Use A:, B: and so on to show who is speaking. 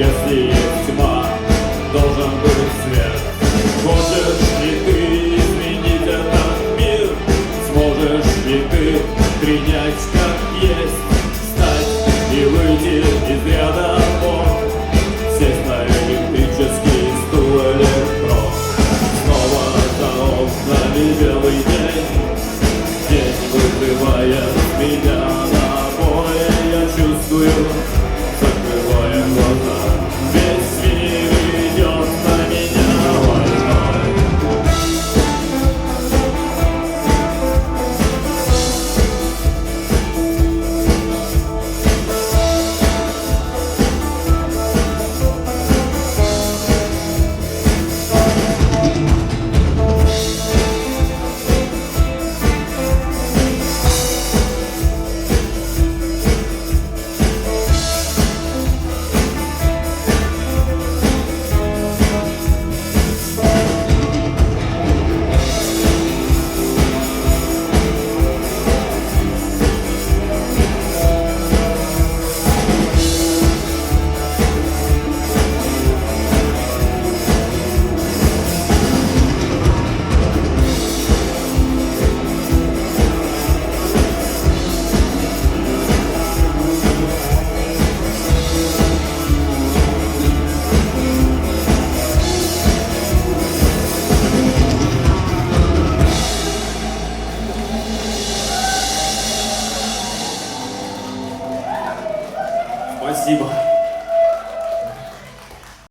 A: Если есть тьма, должен быть свет. Хочешь ли ты изменить этот мир? Сможешь ли ты принять как есть? Встать и выйти из ряда вон, сесть на электрический стул электрон. Снова за окнами белый день, день вызывает меня на бой. Я чувствую, закрывая глаза, весь мир идет на меня войной. Спасибо.